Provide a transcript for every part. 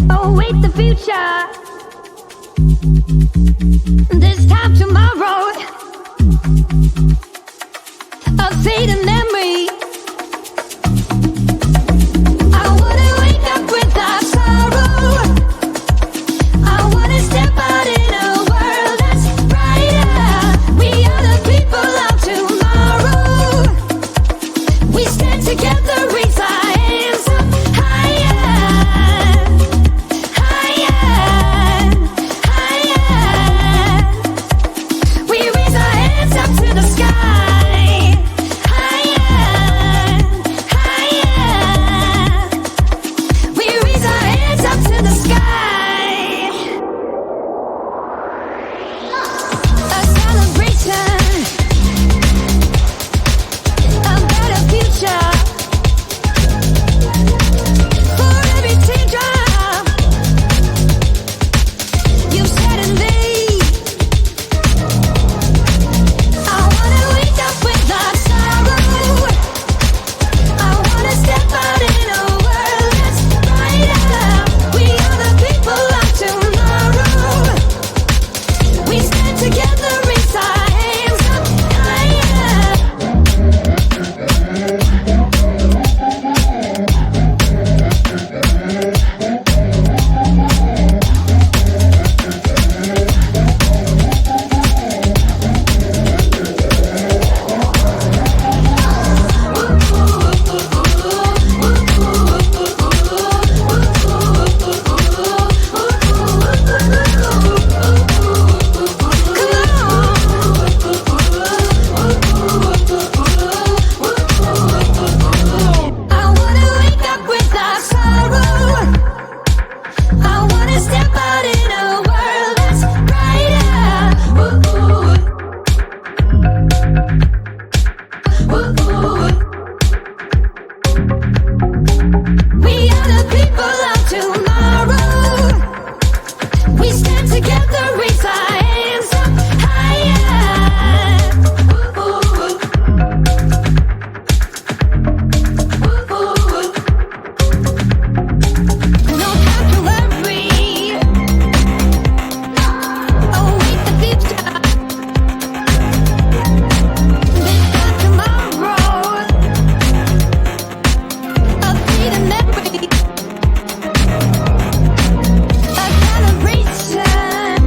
Await the future. This time tomorrow, a fading memory. I wanna wake up without sorrow. I wanna step out in a world that's brighter. We are the people of tomorrow. We stand together, raise our hands up higher, higher, higher. We raise our hands up to the sky, higher, higher. We raise our hands up to the sky. A celebration, a better future. For every teardrop you've shed in me, I wanna wake up without sorrow. I wanna step out in a world that's brighter. We are the people of tomorrow. We stand together, raise our hands up higher. I wanna wake up without sorrow. I wanna step out in a world that's brighter. We are the people of tomorrow. We stand together, raise our hands up higher. No time to worry. Await the future. This time tomorrow, a fading memory. A celebration,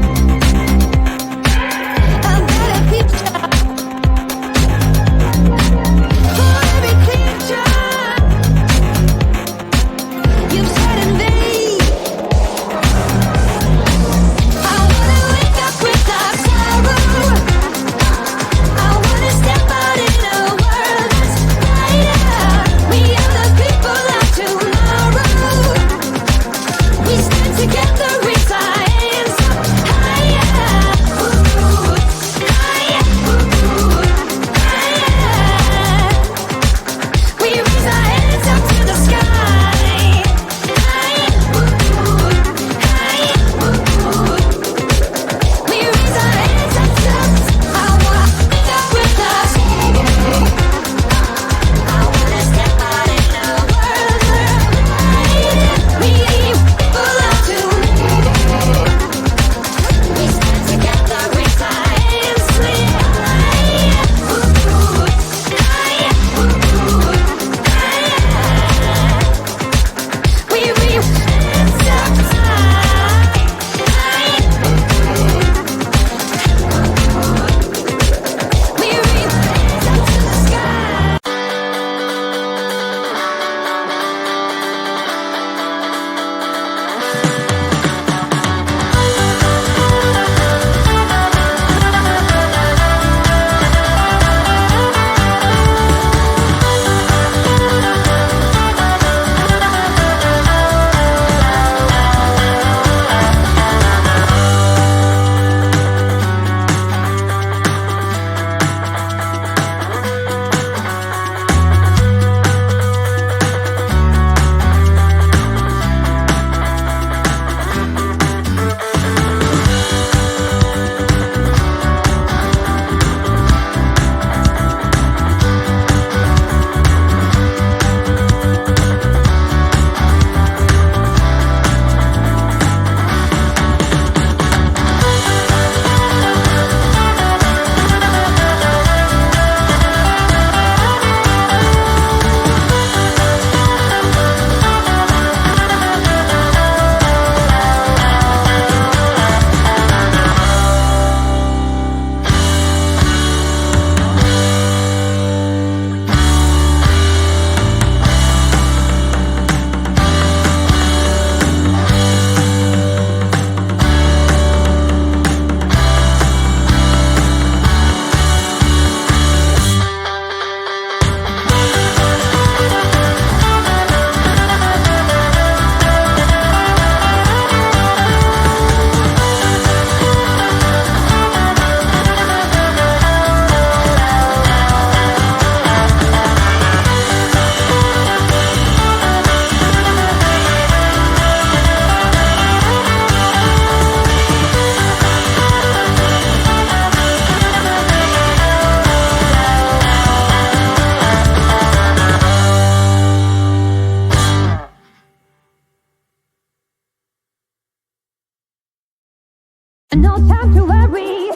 No time to worry.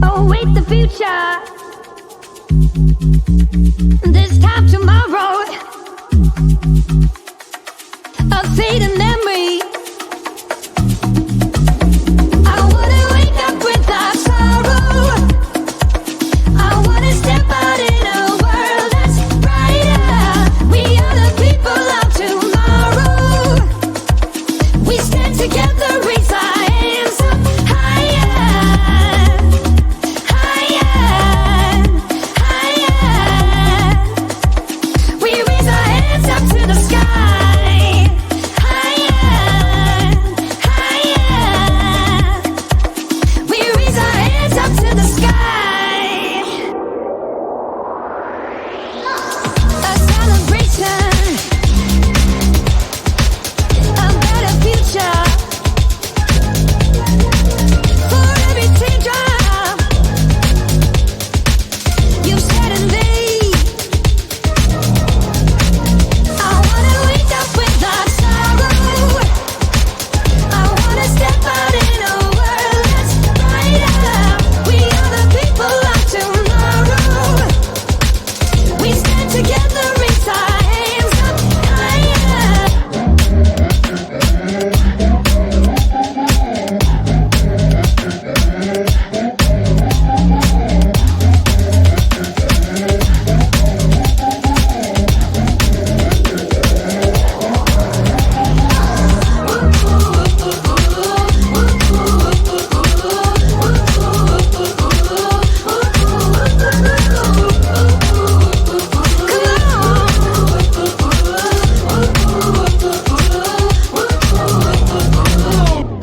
Await the future. This time tomorrow. A fading memory. I wanna wake up without sorrow. I wanna step out in a world that's brighter. We are the people of tomorrow. We stand together, raise our hands up higher, higher, higher. We raise our hands up to the sky, higher, higher. We raise our hands up to the sky. A celebration, a better future. For every teardrop you shed and laid, I wanna wake up without sorrow. I wanna step out in a world that's brighter. We are the people of tomorrow. We stand together, raise our hands up higher.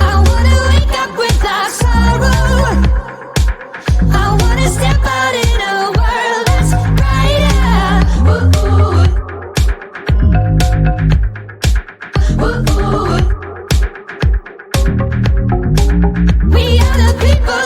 I wanna wake up without sorrow. I wanna step out in a world that's brighter. We are the people